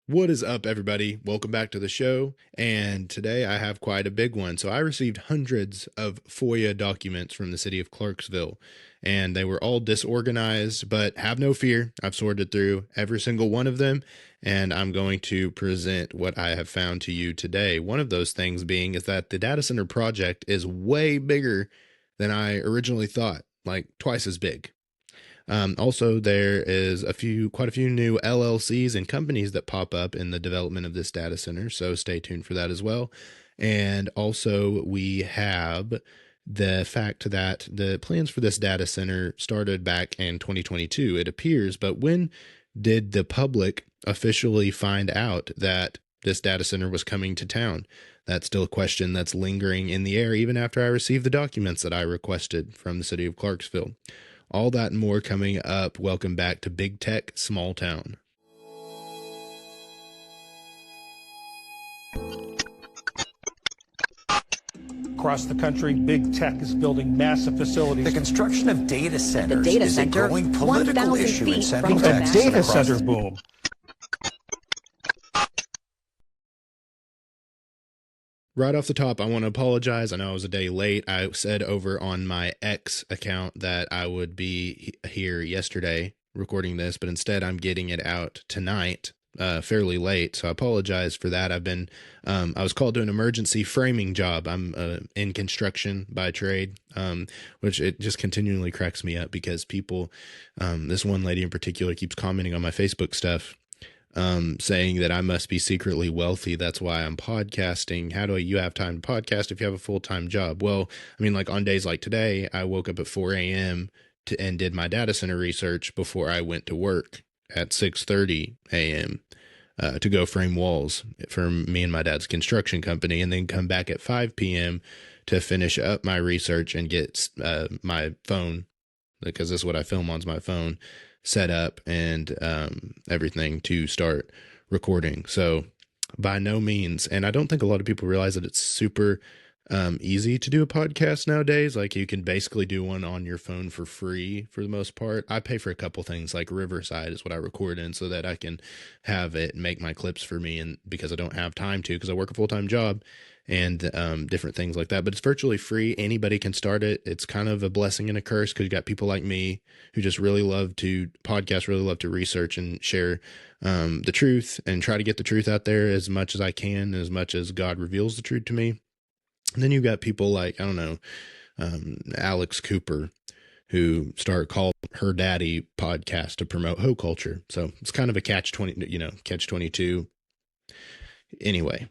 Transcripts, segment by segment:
What is up, everybody? Welcome back to the show. And today I have quite a big one. So I received hundreds of FOIA documents from the city of Clarksville, and they were all disorganized, but have no fear. I've sorted through every single one of them, and I'm going to present what I have found to you today. One of those things being is that the data center project is way bigger than I originally thought, like twice as big. Also, there is quite a few new LLCs and companies that pop up in the development of this data center. So stay tuned for that as well. And also, we have the fact that the plans for this data center started back in 2022, it appears. But when did the public officially find out that this data center was coming to town? That's still a question that's lingering in the air, even after I received the documents that I requested from the city of Clarksville. All that and more coming up. Welcome back to Big Tech, Small Town. Across the country, big tech is building massive facilities. The construction of data centers data is center, a growing political 1,000 issue in feet Central from the Texas. Data and across center boom. Right off the top, I want to apologize. I know I was a day late. I said over on my X account that I would be here yesterday recording this, but instead I'm getting it out tonight, fairly late. So I apologize for that. I was called to an emergency framing job. I'm in construction by trade, which it just continually cracks me up because people, this one lady in particular keeps commenting on my Facebook stuff, saying that I must be secretly wealthy. That's why I'm podcasting. How do you have time to podcast if you have a full-time job? Well, I mean, like on days like today, I woke up at 4 a.m. and did my data center research before I went to work at 6:30 a.m. To go frame walls for me and my dad's construction company, and then come back at 5 p.m. to finish up my research and get my phone, because this is what I film on's my phone, set up and everything to start recording. So by no means, and I don't think a lot of people realize that it's super easy to do a podcast nowadays. Like you can basically do one on your phone for free for the most part. I pay for a couple things, like Riverside is what I record in so that I can have it make my clips for me, and because I don't have time to, because I work a full-time job and different things like that. But it's virtually free. Anybody can start it. It's kind of a blessing and a curse because you got people like me who just really love to podcast, really love to research and share the truth and try to get the truth out there as much as I can, as much as God reveals the truth to me. And then you've got people like, I don't know, Alex Cooper, who start Call Her Daddy podcast to promote hoe culture. So it's kind of a catch 22. Anyway,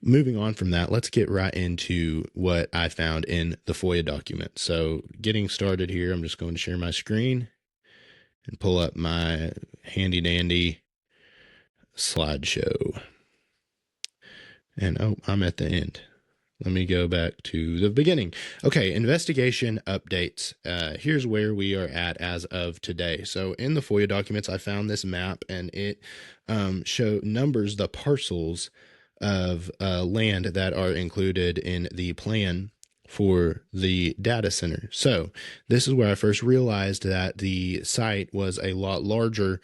moving on from that, let's get right into what I found in the FOIA document. So getting started here, I'm just going to share my screen and pull up my handy dandy slideshow. And I'm at the end. Let me go back to the beginning. Okay, investigation updates. Here's where we are at as of today. So in the FOIA documents, I found this map, and it numbers the parcels of land that are included in the plan for the data center. So this is where I first realized that the site was a lot larger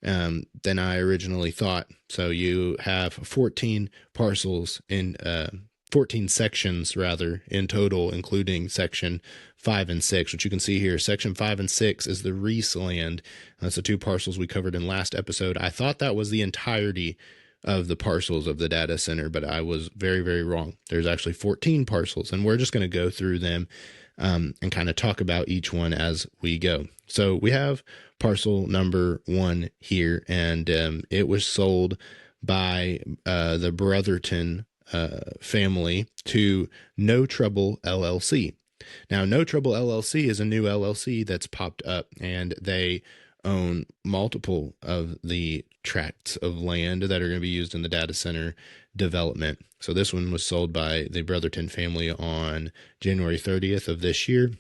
than I originally thought. So you have 14 parcels in 14 sections rather in total, including section 5 and 6, which you can see here. Section 5 and 6 is the Reese land. That's the two parcels we covered in last episode. I thought that was the entirety of the parcels of the data center, but I was very, very wrong. There's actually 14 parcels, and we're just going to go through them and kind of talk about each one as we go. So we have parcel number 1 here, and it was sold by the Brotherton family to No Trouble LLC. Now, No Trouble LLC is a new LLC that's popped up, and they own multiple of the tracts of land that are going to be used in the data center development. So this one was sold by the Brotherton family on January 30th of this year.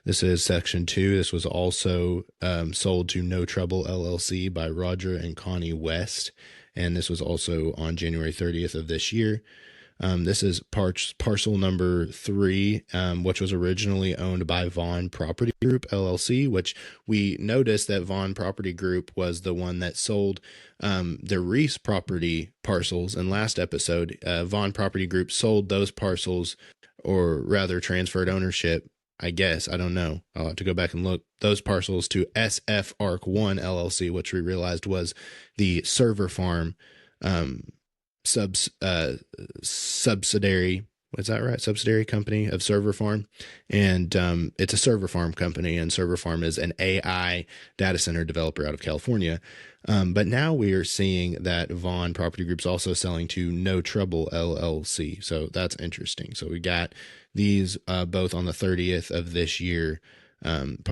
This is section 2. This was also sold to No Trouble LLC by Roger and Connie West, and this was also on January 30th of this year. This is parcel number 3, which was originally owned by Vaughn Property Group LLC, which we noticed that Vaughn Property Group was the one that sold the Reese property parcels. In last episode, Vaughn Property Group sold those parcels, or rather transferred ownership. I guess, I don't know. I'll have to go back and look. Those parcels to SF Arc 1 LLC, which we realized was the server farm subsidiary. Was that right? Subsidiary company of Server Farm. And it's a server farm company, and Server Farm is an AI data center developer out of California. But now we are seeing that Vaughn Property Group's also selling to No Trouble LLC. So that's interesting. So we got these both on the 30th of this year.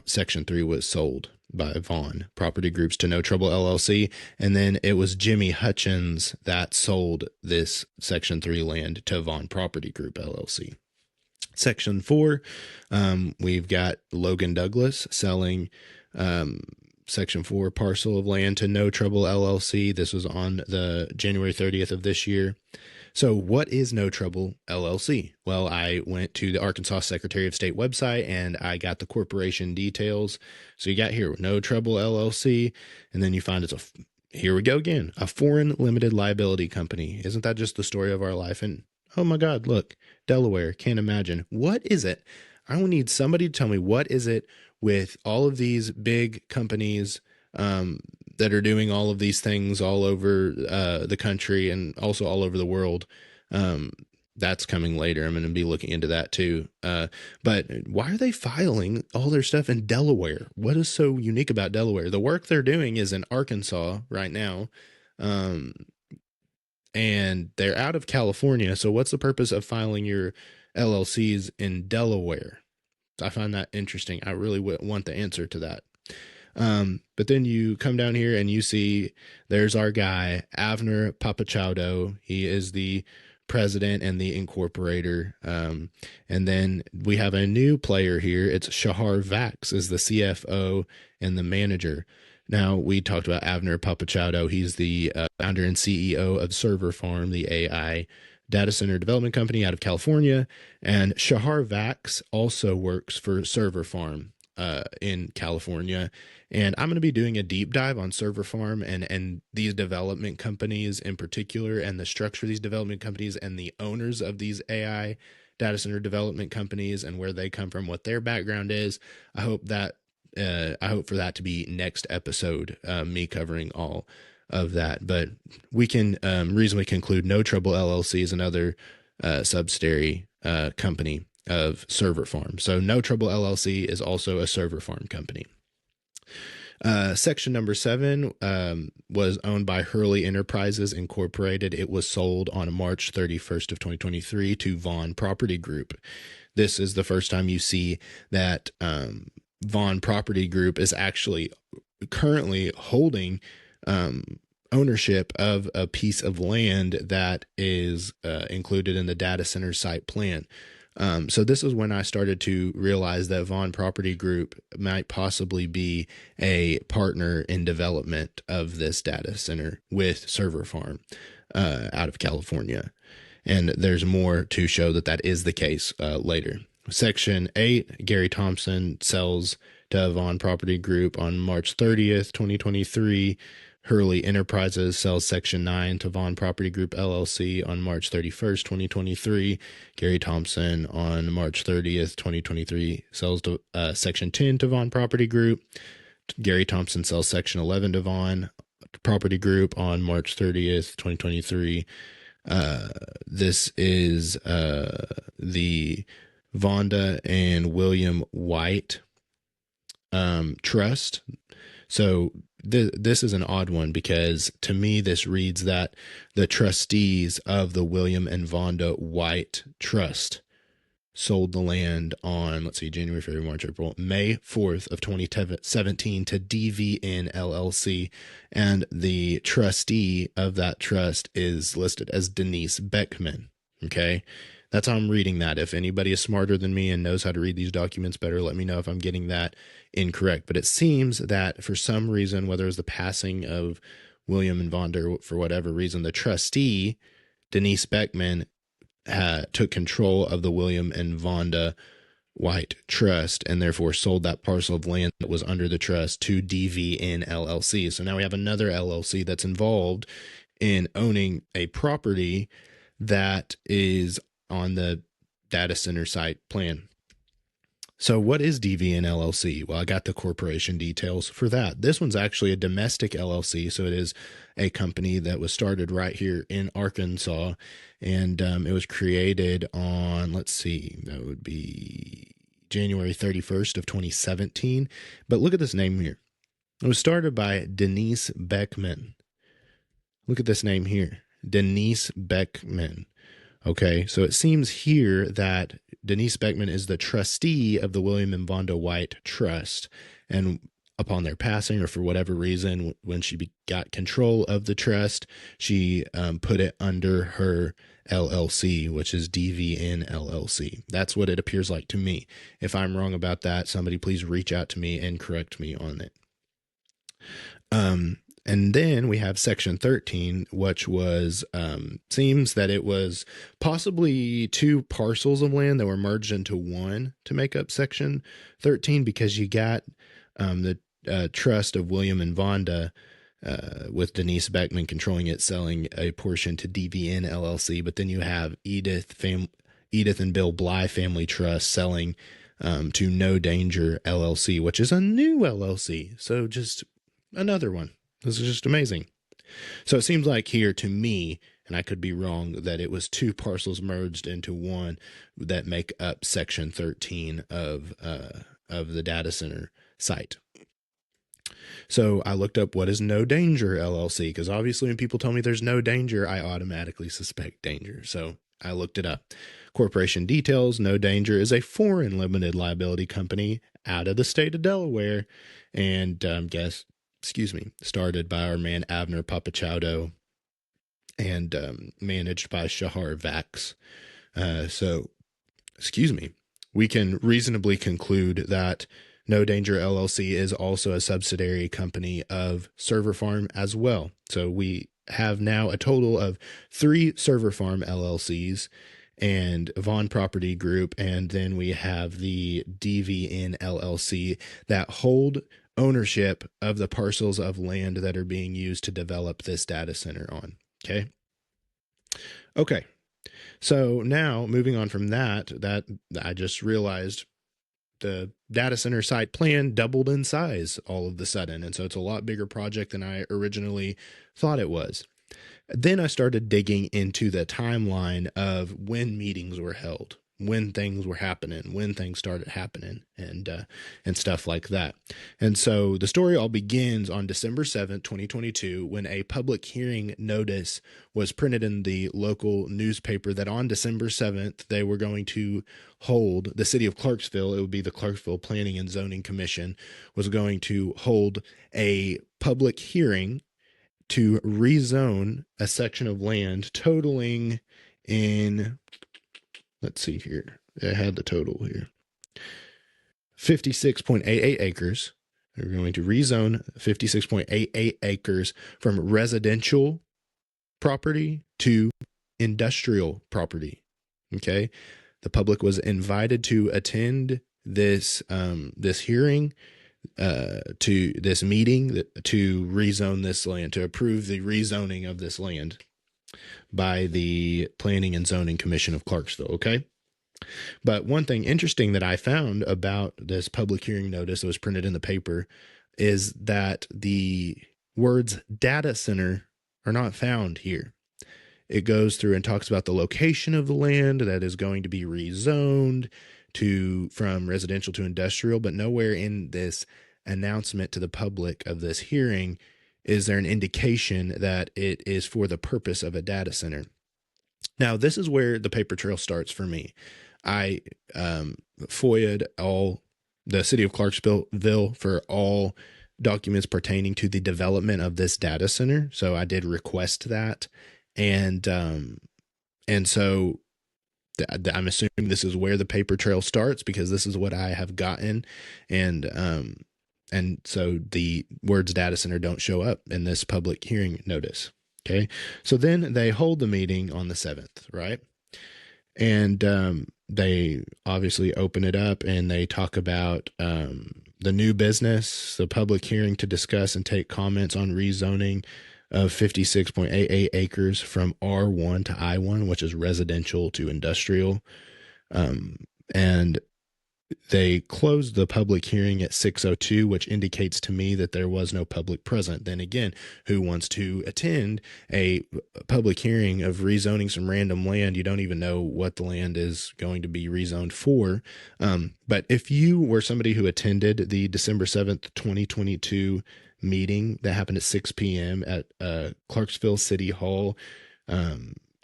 Section 3 was sold by Vaughn Property Groups to No Trouble LLC. And then it was Jimmy Hutchins that sold this Section 3 land to Vaughn Property Group LLC. Section 4, we've got Logan Douglas selling Section 4 parcel of land to No Trouble LLC. This was on the January 30th of this year. So what is No Trouble LLC? Well, I went to the Arkansas Secretary of State website and I got the corporation details. So you got here No Trouble LLC, and then you find here we go again, a foreign limited liability company. Isn't that just the story of our life? And oh my God, look, Delaware, can't imagine. What is it? I will need somebody to tell me, what is it with all of these big companies that are doing all of these things all over the country and also all over the world? That's coming later. I'm going to be looking into that too. But why are they filing all their stuff in Delaware? What is so unique about Delaware? The work they're doing is in Arkansas right now. And they're out of California. So what's the purpose of filing your LLCs in Delaware? I find that interesting. I really want the answer to that. But then you come down here and you see there's our guy, Avner Papachaudo. He is the president and the incorporator. And then we have a new player here. It's Shahar Vax is the CFO and the manager. Now, we talked about Avner Papachaudo. He's the founder and CEO of Server Farm, the AI data center development company out of California. And Shahar Vax also works for Server Farm in California. And I'm going to be doing a deep dive on Server Farm and these development companies in particular, and the structure of these development companies and the owners of these AI data center development companies and where they come from, what their background is. I hope for that to be next episode, me covering all of that. But we can reasonably conclude No Trouble LLC is another subsidiary company of Server Farm. So No Trouble LLC is also a Server Farm company. Section number 7 was owned by Hurley Enterprises Incorporated. It was sold on March 31st of 2023 to Vaughn Property Group. This is the first time you see that Vaughn Property Group is actually currently holding ownership of a piece of land that is included in the data center site plan. So this is when I started to realize that Vaughn Property Group might possibly be a partner in development of this data center with Server Farm out of California. And there's more to show that that is the case later. Section 8, Gary Thompson sells to Vaughn Property Group on March 30th, 2023. Hurley Enterprises sells Section 9 to Vaughn Property Group LLC on March 31st, 2023. Gary Thompson on March 30th, 2023 sells to Section 10 to Vaughn Property Group. Gary Thompson sells Section 11 to Vaughn Property Group on March 30th, 2023. This is the Vonda and William White Trust. So this is an odd one because to me this reads that the trustees of the William and Vonda White Trust sold the land on, let's see, January, February, March, April, May 4th of 2017 to DVN LLC. And the trustee of that trust is listed as Denise Beckman. Okay. That's how I'm reading that. If anybody is smarter than me and knows how to read these documents better, let me know if I'm getting that incorrect. But it seems that for some reason, whether it was the passing of William and Vonda or for whatever reason, the trustee, Denise Beckman, took control of the William and Vonda White Trust and therefore sold that parcel of land that was under the trust to DVN LLC. So now we have another LLC that's involved in owning a property that is on the data center site plan. So what is DVN LLC? Well, I got the corporation details for that. This one's actually a domestic LLC, so it is a company that was started right here in Arkansas, and it was created on, let's see, that would be January 31st of 2017. But look at this name here. It was started by Denise Beckman. Look at this name here, Denise Beckman. Okay, so it seems here that Denise Beckman is the trustee of the William and Vonda White Trust. And upon their passing, or for whatever reason, when she got control of the trust, she put it under her LLC, which is DVN LLC. That's what it appears like to me. If I'm wrong about that, somebody please reach out to me and correct me on it. And then we have Section 13, which was, seems that it was possibly two parcels of land that were merged into one to make up Section 13, because you got the trust of William and Vonda with Denise Beckman controlling it, selling a portion to DVN LLC. But then you have Edith and Bill Bly Family Trust selling to No Danger LLC, which is a new LLC. So just another one. This is just amazing. So it seems like here to me, and I could be wrong, that it was two parcels merged into one that make up Section 13 of the data center site. So I looked up what is No Danger LLC, because obviously when people tell me there's no danger, I automatically suspect danger. So I looked it up. Corporation details: No Danger is a foreign limited liability company out of the state of Delaware, and started by our man Avner Papachaudo and managed by Shahar Vax. We can reasonably conclude that No Danger LLC is also a subsidiary company of Server Farm as well. So we have now a total of 3 Server Farm LLCs and Vaughn Property Group, and then we have the DVN LLC that hold ownership of the parcels of land that are being used to develop this data center on. Okay. So now moving on from that I just realized the data center site plan doubled in size all of a sudden. And so it's a lot bigger project than I originally thought it was. Then I started digging into the timeline of when meetings were held, when things were happening, when things started happening, and stuff like that. And so the story all begins on December 7th, 2022, when a public hearing notice was printed in the local newspaper that on December 7th, they were going to hold, the city of Clarksville, it would be the Clarksville Planning and Zoning Commission, was going to hold a public hearing to rezone a section of land totaling in, let's see here, I had the total here, 56.88 acres. They're going to rezone 56.88 acres from residential property to industrial property. Okay. The public was invited to attend this hearing, to this meeting to rezone this land, to approve the rezoning of this land by the Planning and Zoning Commission of Clarksville. Okay. But one thing interesting that I found about this public hearing notice that was printed in the paper is that the words data center are not found here. It goes through and talks about the location of the land that is going to be rezoned from residential to industrial, but nowhere in this announcement to the public of this hearing is there an indication that it is for the purpose of a data center. Now, this is where the paper trail starts for me. I FOIA'd all the city of Clarksville for all documents pertaining to the development of this data center. So I did request that. And so I'm assuming this is where the paper trail starts, because this is what I have gotten. And so the words data center don't show up in this public hearing notice. Okay. So then they hold the meeting on the 7th, right? And they obviously open it up and they talk about the new business, the public hearing to discuss and take comments on rezoning of 56.88 acres from R1 to I1, which is residential to industrial. And they closed the public hearing at 6:02, which indicates to me that there was no public present. Then again, who wants to attend a public hearing of rezoning some random land? You don't even know what the land is going to be rezoned for. But if you were somebody who attended the December 7th, 2022 meeting that happened at 6 p.m. at Clarksville City Hall,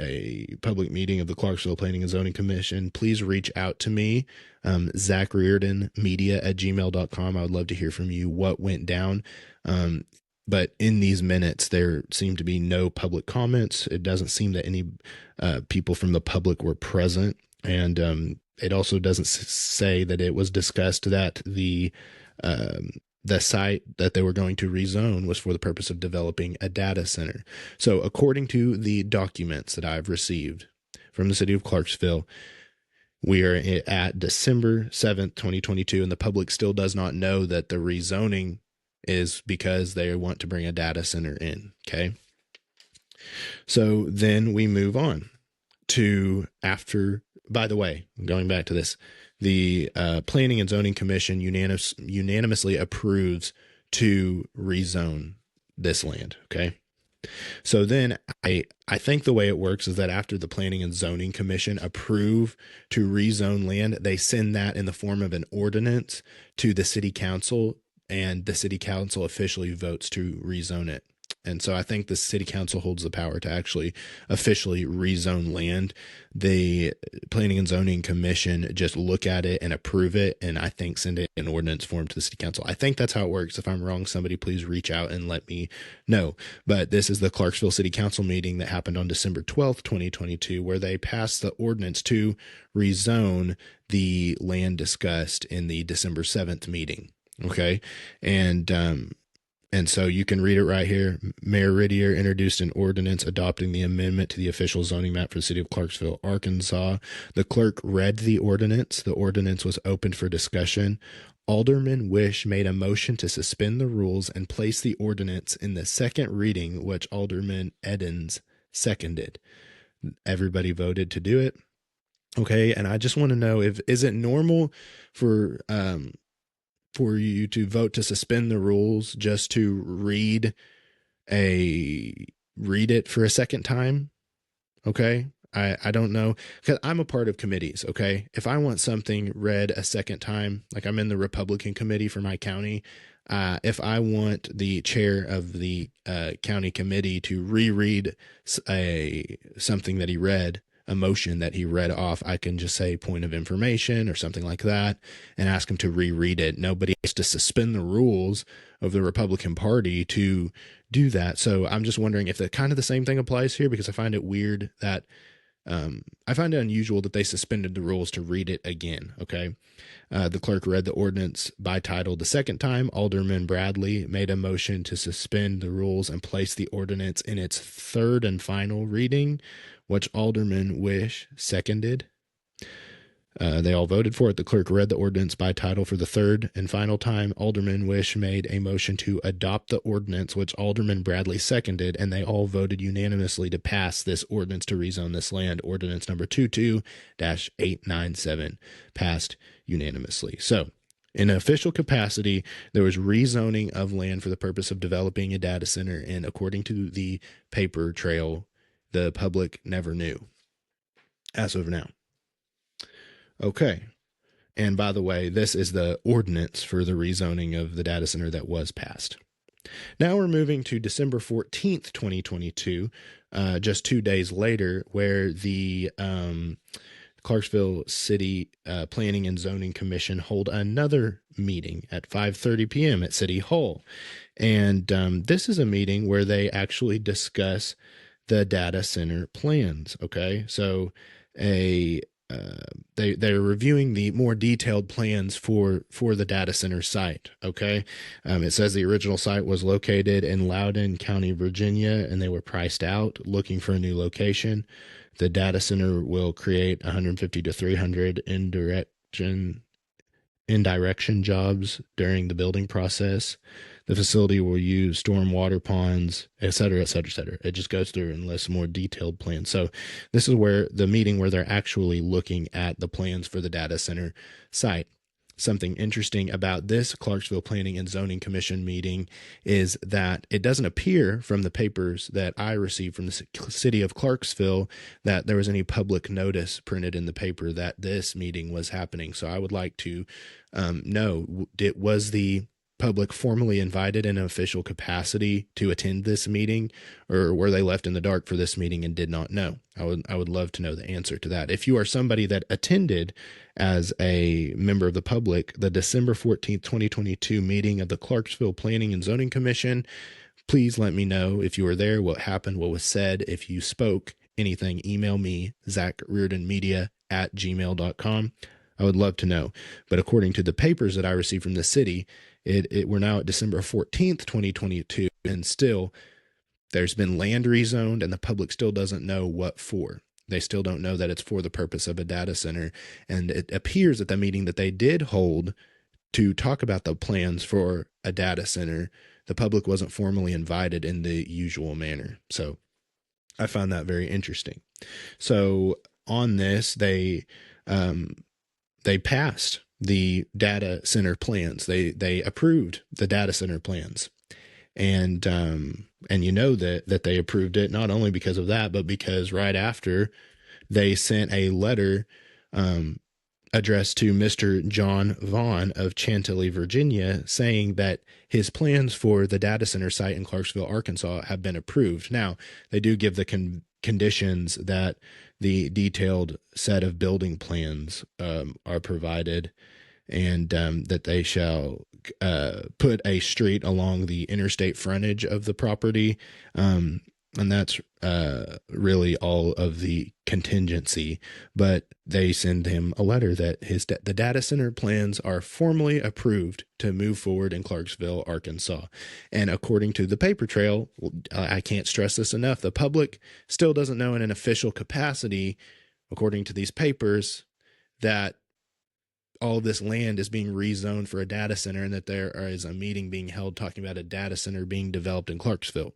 a public meeting of the Clarksville Planning and Zoning Commission, please reach out to me, Zach Reardon Media at gmail.com. I would love to hear from you what went down. But in these minutes, there seemed to be no public comments. It doesn't seem that any people from the public were present. And it also doesn't say that it was discussed that the site that they were going to rezone was for the purpose of developing a data center. So according to the documents that I've received from the city of Clarksville, we are at December 7th, 2022, and the public still does not know that the rezoning is because they want to bring a data center in. Okay. So then we move on to after, by the way, going back to this, the Planning and Zoning Commission unanimously approves to rezone this land. Okay. So then I think the way it works is that after the Planning and Zoning Commission approve to rezone land, they send that in the form of an ordinance to the city council, and the city council officially votes to rezone it. And so I think the city council holds the power to actually officially rezone land. The Planning and Zoning Commission just look at it and approve it, and I think send it in ordinance form to the city council. I think that's how it works. If I'm wrong, somebody please reach out and let me know. But this is the Clarksville City Council meeting that happened on December 12th, 2022, where they passed the ordinance to rezone the land discussed in the December 7th meeting. Okay. And so you can read it right here. Mayor Riddier introduced an ordinance adopting the amendment to the official zoning map for the city of Clarksville, Arkansas. The clerk read the ordinance. The ordinance was opened for discussion. Alderman Wish made a motion to suspend the rules and place the ordinance in the second reading, which Alderman Edens seconded. Everybody voted to do it. Okay, and I just want to know, is it normal for you to vote to suspend the rules just to read it for a second time? Okay. I don't know, because I'm a part of committees. Okay. If I want something read a second time, like I'm in the Republican committee for my county, if I want the chair of the county committee to reread something that he read, a motion that he read off, I can just say point of information or something like that and ask him to reread it. Nobody has to suspend the rules of the Republican Party to do that. So I'm just wondering if the same thing applies here, because I find it weird that I find it unusual that they suspended the rules to read it again. Okay. The clerk read the ordinance by title the second time. Alderman Bradley made a motion to suspend the rules and place the ordinance in its third and final reading, which Alderman Wish seconded. They all voted for it. The clerk read the ordinance by title for the third and final time. Alderman Wish made a motion to adopt the ordinance, which Alderman Bradley seconded, and they all voted unanimously to pass this ordinance to rezone this land. Ordinance number 22-897 passed unanimously. So, in an official capacity, there was rezoning of land for the purpose of developing a data center, and according to the paper trail, the public never knew as of now. Okay. And by the way, this is the ordinance for the rezoning of the data center that was passed. Now we're moving to December 14th, 2022, just 2 days later, where the Clarksville City Planning and Zoning Commission hold another meeting at 5:30 p.m. at City Hall. And this is a meeting where they actually discuss the data center plans. Okay. So they're reviewing the more detailed plans for the data center site. Okay, it says the original site was located in Loudoun County, Virginia, and they were priced out, looking for a new location. The data center will create 150 to 300 indirection jobs during the building process. The facility will use stormwater ponds, et cetera, et cetera, et cetera. It just goes through and lists more detailed plans. So this is where the meeting where they're actually looking at the plans for the data center site. Something interesting about this Clarksville Planning and Zoning Commission meeting is that it doesn't appear from the papers that I received from the city of Clarksville that there was any public notice printed in the paper that this meeting was happening. So I would like to know, was the public formally invited in an official capacity to attend this meeting, or were they left in the dark for this meeting and did not know? I would love to know the answer to that. If you are somebody that attended as a member of the public the December 14th, 2022 meeting of the Clarksville Planning and Zoning Commission, please let me know if you were there, what happened, what was said. If you spoke anything, email me, zachreardonmedia@gmail.com. I would love to know. But according to the papers that I received from the city, we're now at December 14th, 2022, and still there's been land rezoned and the public still doesn't know what for. They still don't know that it's for the purpose of a data center. And it appears at the meeting that they did hold to talk about the plans for a data center, the public wasn't formally invited in the usual manner. So I found that very interesting. So on this, they passed the data center plans. They approved the data center plans. And you know that they approved it not only because of that, but because right after they sent a letter addressed to Mr. John Vaughn of Chantilly, Virginia, saying that his plans for the data center site in Clarksville, Arkansas have been approved. Now, they do give the conditions that the detailed set of building plans are provided, and that they shall put a street along the interstate frontage of the property. And that's really all of the contingency. But they send him a letter that the data center plans are formally approved to move forward in Clarksville, Arkansas. And according to the paper trail, I can't stress this enough, the public still doesn't know in an official capacity, according to these papers, that all of this land is being rezoned for a data center and that there is a meeting being held talking about a data center being developed in Clarksville.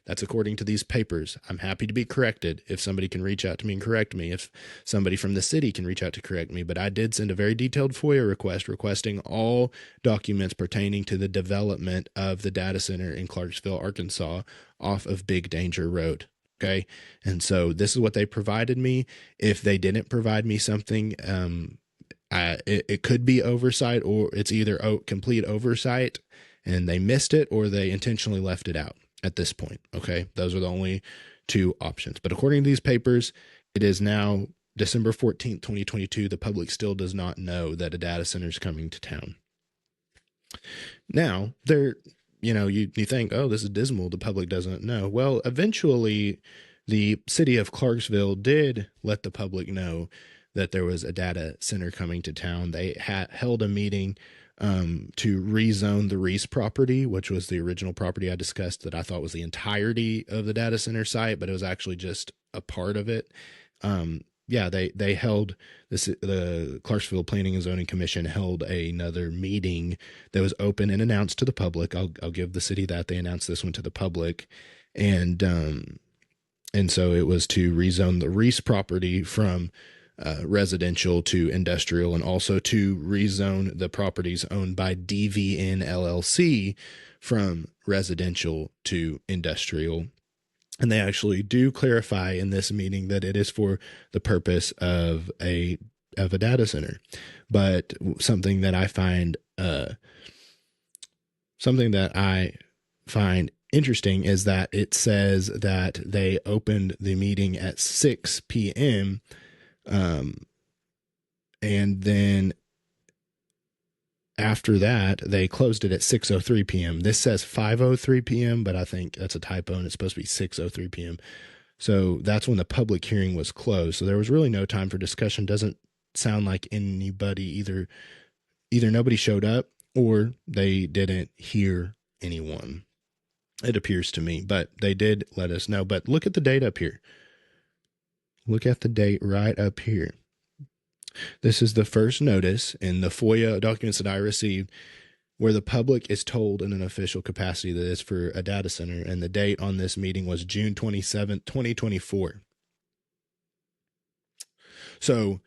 That's according to these papers. I'm happy to be corrected if somebody can reach out to me and correct me, if somebody from the city can reach out to correct me. But I did send a very detailed FOIA request requesting all documents pertaining to the development of the data center in Clarksville, Arkansas, off of Big Danger Road. Okay. And so this is what they provided me. If they didn't provide me something, it could be oversight, or it's either complete oversight and they missed it, or they intentionally left it out at this point. Okay. Those are the only two options. But according to these papers, it is now December 14th, 2022. The public still does not know that a data center is coming to town. Now, you think, oh, this is dismal, the public doesn't know. Well, eventually the city of Clarksville did let the public know that there was a data center coming to town. They held a meeting to rezone the Reese property, which was the original property I discussed that I thought was the entirety of the data center site, but it was actually just a part of it. They held this. The Clarksville Planning and Zoning Commission held another meeting that was open and announced to the public. I'll give the city that they announced this one to the public, and so it was to rezone the Reese property from residential to industrial, and also to rezone the properties owned by DVN LLC from residential to industrial. And they actually do clarify in this meeting that it is for the purpose of a data center. But something that I find interesting is that it says that they opened the meeting at 6 p.m. And then after that, they closed it at 6:03 p.m. This says 5:03 p.m., but I think that's a typo and it's supposed to be 6:03 p.m. So that's when the public hearing was closed. So there was really no time for discussion. Doesn't sound like anybody either nobody showed up or they didn't hear anyone. It appears to me, but they did let us know. But look at the date up here. Look at the date right up here. This is the first notice in the FOIA documents that I received where the public is told in an official capacity that it's for a data center. And the date on this meeting was June 27th, 2024. So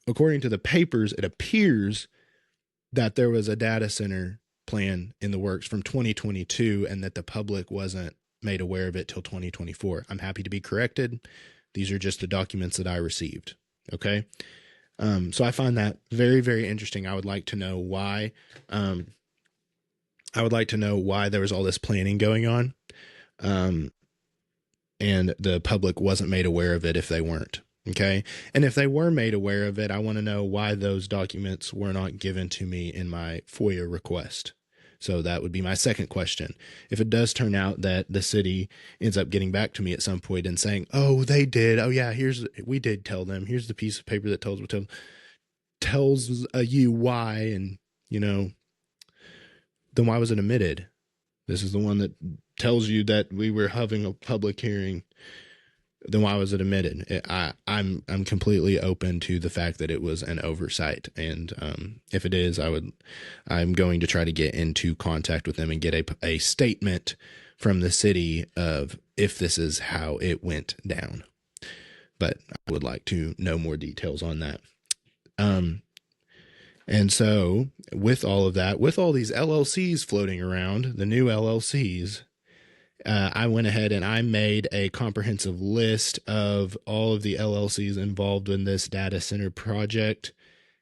according to the papers, it appears that there was a data center plan in the works from 2022 and that the public wasn't made aware of it till 2024. I'm happy to be corrected. These are just the documents that I received. Okay. So I find that very, very interesting. I would like to know why, there was all this planning going on. And the public wasn't made aware of it if they weren't. Okay. And if they were made aware of it, I want to know why those documents were not given to me in my FOIA request. So that would be my second question. If it does turn out that the city ends up getting back to me at some point and saying, oh, they did. Oh yeah, we did tell them. Here's the piece of paper that tells you why. And then why was it omitted? This is the one that tells you that we were having a public hearing. Then why was it omitted? I'm completely open to the fact that it was an oversight, and if it is, I'm going to try to get into contact with them and get a statement from the city of if this is how it went down. But I would like to know more details on that. And so with all of that, with all these LLCs floating around, the new LLCs. I went ahead and I made a comprehensive list of all of the LLCs involved in this data center project.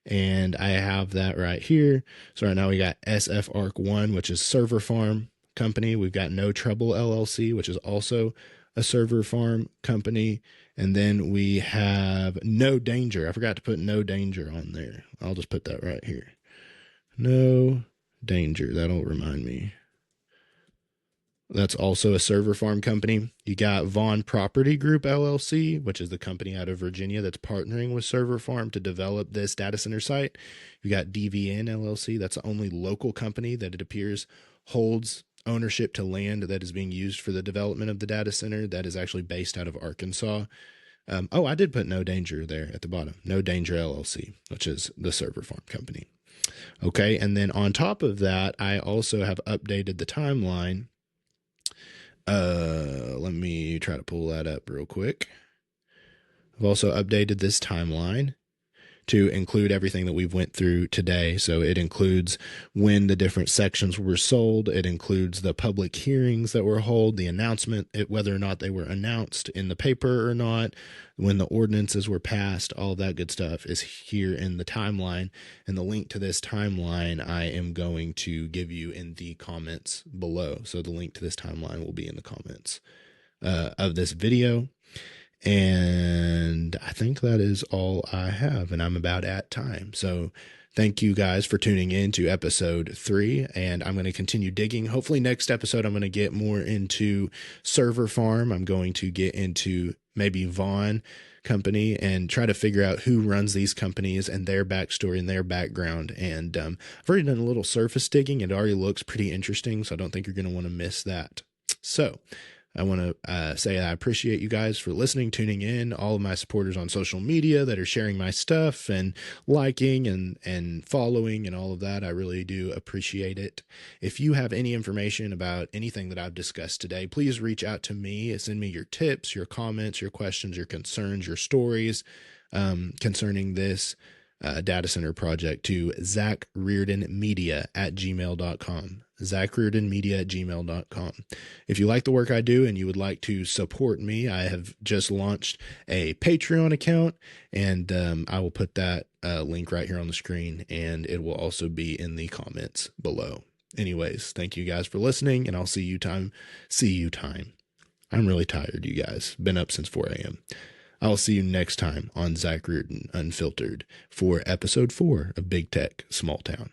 And I have that right here. So right now we got SF Arc 1, which is server farm company. We've got No Trouble LLC, which is also a server farm company. And then we have No Danger. I forgot to put No Danger on there. I'll just put that right here. No Danger. That'll remind me. That's also a server farm company. You got Vaughn Property Group LLC, which is the company out of Virginia that's partnering with Server Farm to develop this data center site. You got DVN LLC. That's the only local company that it appears holds ownership to land that is being used for the development of the data center that is actually based out of Arkansas. I did put No Danger there at the bottom. No Danger LLC, which is the server farm company. Okay, and then on top of that, I also have updated the timeline. Let me try to pull that up real quick. I've also updated this timeline to include everything that we've went through today. So it includes when the different sections were sold. It includes the public hearings that were held, the announcement, whether or not they were announced in the paper or not, when the ordinances were passed, all that good stuff is here in the timeline. And the link to this timeline I am going to give you in the comments below. So the link to this timeline will be in the comments of this video. And I think that is all I have, and I'm about at time. So thank you guys for tuning in to episode 3, and I'm going to continue digging. Hopefully next episode, I'm going to get more into server farm. I'm going to get into maybe Vaughn company and try to figure out who runs these companies and their backstory and their background. And I've already done a little surface digging. It already looks pretty interesting, so I don't think you're going to want to miss that. So I want to say I appreciate you guys for listening, tuning in, all of my supporters on social media that are sharing my stuff and liking and following and all of that. I really do appreciate it. If you have any information about anything that I've discussed today, please reach out to me. Send me your tips, your comments, your questions, your concerns, your stories concerning this data center project to zachreardonmedia@gmail.com. zachreardonmedia@gmail.com. If you like the work I do and you would like to support me, I have just launched a Patreon account, and I will put that link right here on the screen, and it will also be in the comments below. Anyways, thank you guys for listening, and I'll see you time. I'm really tired, you guys. Been up since 4 a.m. I'll see you next time on Zach Reardon Unfiltered for episode 4 of Big Tech Small Town.